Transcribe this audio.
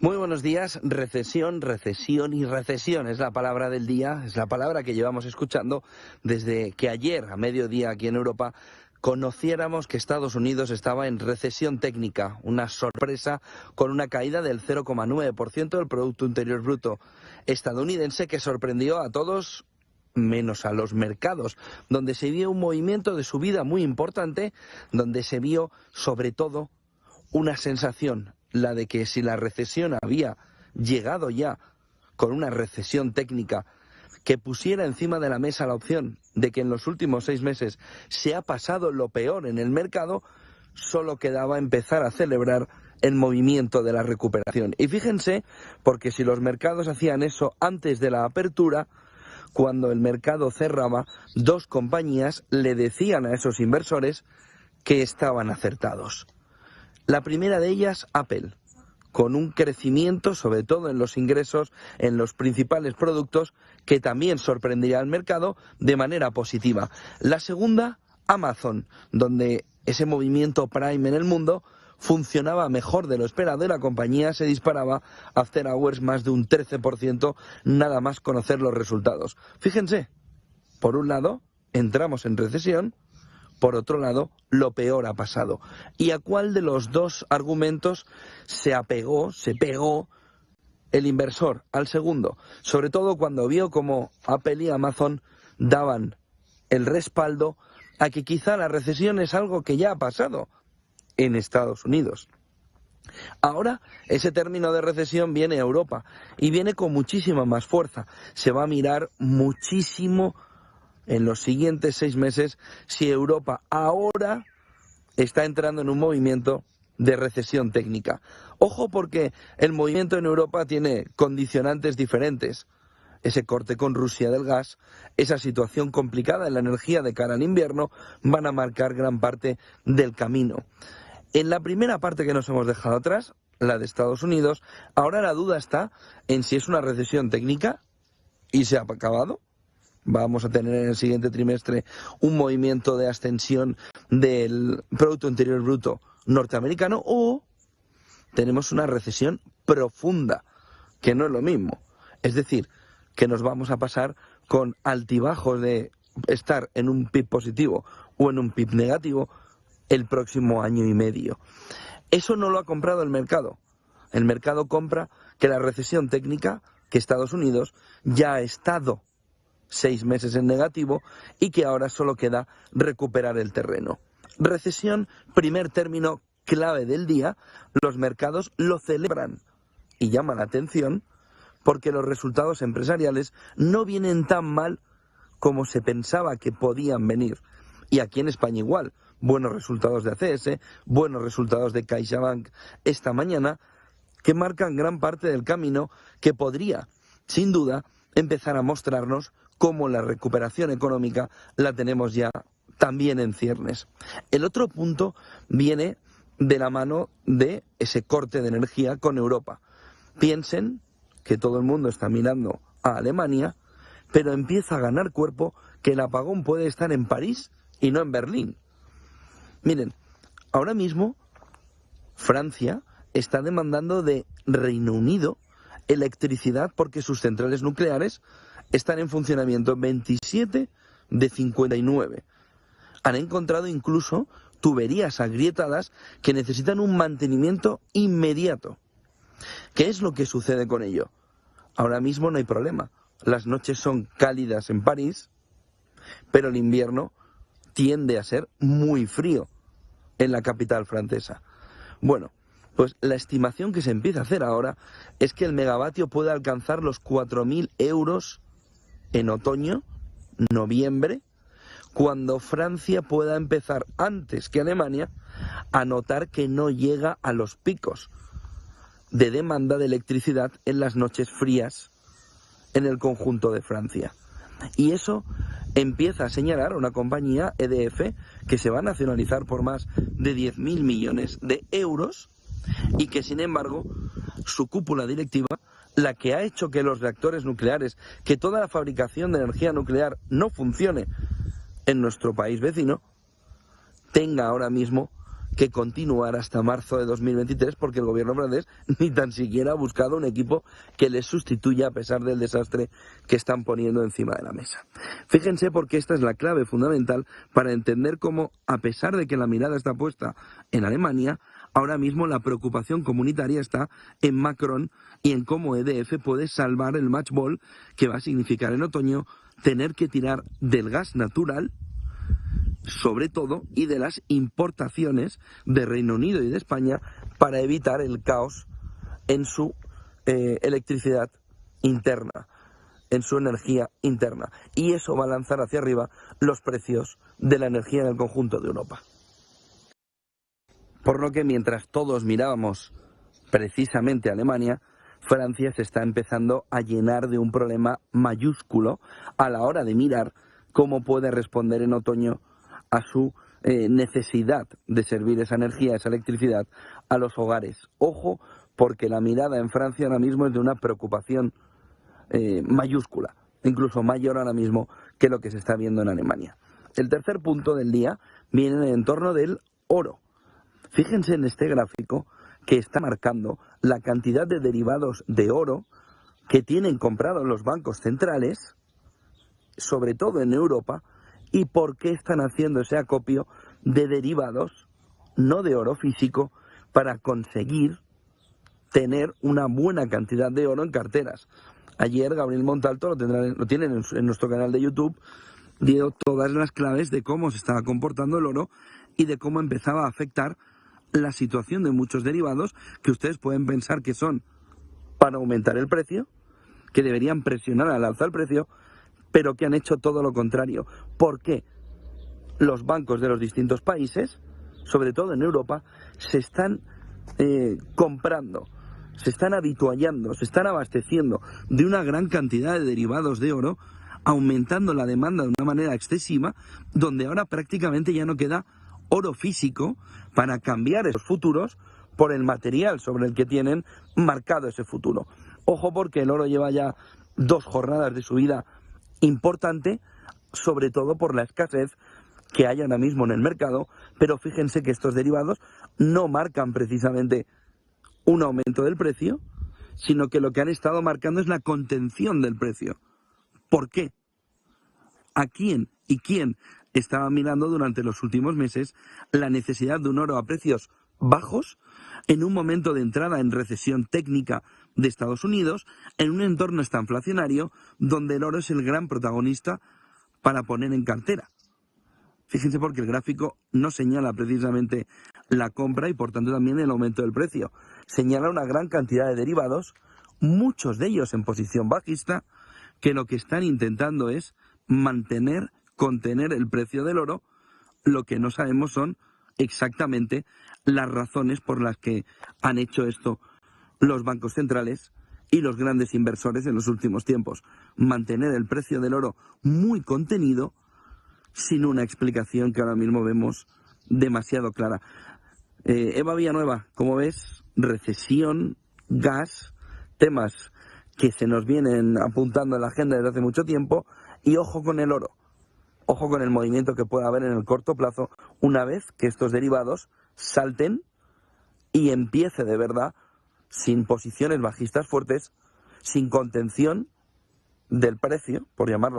Muy buenos días. Recesión, recesión y recesión es la palabra del día, es la palabra que llevamos escuchando desde que ayer a mediodía aquí en Europa conociéramos que Estados Unidos estaba en recesión técnica, una sorpresa con una caída del 0,9% del Producto Interior Bruto estadounidense que sorprendió a todos menos a los mercados, donde se vio un movimiento de subida muy importante, donde se vio sobre todo una sensación, la de que si la recesión había llegado ya con una recesión técnica que pusiera encima de la mesa la opción de que en los últimos 6 meses se ha pasado lo peor en el mercado, solo quedaba empezar a celebrar el movimiento de la recuperación. Y fíjense, porque si los mercados hacían eso antes de la apertura, cuando el mercado cerraba, dos compañías le decían a esos inversores que estaban acertados. La primera de ellas, Apple, con un crecimiento, sobre todo en los ingresos, en los principales productos, que también sorprendería al mercado de manera positiva. La segunda, Amazon, donde ese movimiento Prime en el mundo funcionaba mejor de lo esperado y la compañía se disparaba after hours más de un 13%, nada más conocer los resultados. Fíjense, por un lado, entramos en recesión. Por otro lado, lo peor ha pasado. ¿Y a cuál de los dos argumentos se pegó el inversor? Al segundo. Sobre todo cuando vio cómo Apple y Amazon daban el respaldo a que quizá la recesión es algo que ya ha pasado en Estados Unidos. Ahora ese término de recesión viene a Europa y viene con muchísima más fuerza. Se va a mirar muchísimo en los siguientes 6 meses si Europa ahora está entrando en un movimiento de recesión técnica. Ojo, porque el movimiento en Europa tiene condicionantes diferentes. Ese corte con Rusia del gas, esa situación complicada en la energía de cara al invierno, van a marcar gran parte del camino. En la primera parte que nos hemos dejado atrás, la de Estados Unidos, ahora la duda está en si es una recesión técnica y se ha acabado. Vamos a tener en el siguiente trimestre un movimiento de ascensión del Producto Interior Bruto norteamericano, o tenemos una recesión profunda, que no es lo mismo. Es decir, que nos vamos a pasar con altibajos de estar en un PIB positivo o en un PIB negativo el próximo año y medio. Eso no lo ha comprado el mercado. El mercado compra que la recesión técnica, que Estados Unidos ya ha estado 6 meses en negativo y que ahora solo queda recuperar el terreno. Recesión, primer término clave del día, los mercados lo celebran y llama la atención porque los resultados empresariales no vienen tan mal como se pensaba que podían venir. Y aquí en España igual, buenos resultados de ACS, buenos resultados de CaixaBank esta mañana, que marcan gran parte del camino que podría, sin duda, empezar a mostrarnos cómo la recuperación económica la tenemos ya también en ciernes. El otro punto viene de la mano de ese corte de energía con Europa. Piensen que todo el mundo está mirando a Alemania, pero empieza a ganar cuerpo que el apagón puede estar en París y no en Berlín. Miren, ahora mismo Francia está demandando de Reino Unido electricidad porque sus centrales nucleares están en funcionamiento 27 de 59. Han encontrado incluso tuberías agrietadas que necesitan un mantenimiento inmediato. ¿Qué es lo que sucede con ello? Ahora mismo no hay problema. Las noches son cálidas en París, pero el invierno tiende a ser muy frío en la capital francesa. Bueno, pues la estimación que se empieza a hacer ahora es que el megavatio puede alcanzar los 4.000 euros en otoño, noviembre, cuando Francia pueda empezar antes que Alemania a notar que no llega a los picos de demanda de electricidad en las noches frías en el conjunto de Francia. Y eso empieza a señalar a una compañía, EDF, que se va a nacionalizar por más de 10.000 millones de euros y que, sin embargo, su cúpula directiva, la que ha hecho que los reactores nucleares, que toda la fabricación de energía nuclear no funcione en nuestro país vecino, tenga ahora mismo que continuar hasta marzo de 2023 porque el gobierno francés ni tan siquiera ha buscado un equipo que les sustituya a pesar del desastre que están poniendo encima de la mesa. Fíjense porque esta es la clave fundamental para entender cómo, a pesar de que la mirada está puesta en Alemania, ahora mismo la preocupación comunitaria está en Macron y en cómo EDF puede salvar el match ball que va a significar en otoño tener que tirar del gas natural, sobre todo, y de las importaciones de Reino Unido y de España para evitar el caos en su electricidad interna, en su energía interna. Y eso va a lanzar hacia arriba los precios de la energía en el conjunto de Europa. Por lo que mientras todos mirábamos precisamente a Alemania, Francia se está empezando a llenar de un problema mayúsculo a la hora de mirar cómo puede responder en otoño a su necesidad de servir esa energía, esa electricidad a los hogares. Ojo, porque la mirada en Francia ahora mismo es de una preocupación mayúscula, incluso mayor ahora mismo que lo que se está viendo en Alemania. El tercer punto del día viene en el entorno del oro. Fíjense en este gráfico que está marcando la cantidad de derivados de oro que tienen comprados los bancos centrales, sobre todo en Europa, y por qué están haciendo ese acopio de derivados, no de oro físico, para conseguir tener una buena cantidad de oro en carteras. Ayer Gabriel Montalto, lo tienen en nuestro canal de YouTube, dio todas las claves de cómo se estaba comportando el oro y de cómo empezaba a afectar la situación de muchos derivados que ustedes pueden pensar que son para aumentar el precio, que deberían presionar al alza el precio, pero que han hecho todo lo contrario. ¿Por qué? Los bancos de los distintos países, sobre todo en Europa, se están comprando, se están habituallando, se están abasteciendo de una gran cantidad de derivados de oro, aumentando la demanda de una manera excesiva, donde ahora prácticamente ya no queda oro físico para cambiar esos futuros por el material sobre el que tienen marcado ese futuro. Ojo, porque el oro lleva ya 2 jornadas de subida importante, sobre todo por la escasez que hay ahora mismo en el mercado, pero fíjense que estos derivados no marcan precisamente un aumento del precio, sino que lo que han estado marcando es la contención del precio. ¿Por qué? ¿A quién y quién estaba mirando durante los últimos meses la necesidad de un oro a precios bajos en un momento de entrada en recesión técnica de Estados Unidos, en un entorno estanflacionario donde el oro es el gran protagonista para poner en cartera? Fíjense porque el gráfico no señala precisamente la compra y por tanto también el aumento del precio. Señala una gran cantidad de derivados, muchos de ellos en posición bajista, que lo que están intentando es mantener, contener el precio del oro. Lo que no sabemos son exactamente las razones por las que han hecho esto los bancos centrales y los grandes inversores en los últimos tiempos. Mantener el precio del oro muy contenido sin una explicación que ahora mismo vemos demasiado clara. Eva Villanueva, como ves, recesión, gas, temas que se nos vienen apuntando en la agenda desde hace mucho tiempo, y ojo con el oro. Ojo con el movimiento que pueda haber en el corto plazo una vez que estos derivados salten y empiece de verdad, sin posiciones bajistas fuertes, sin contención del precio, por llamarlo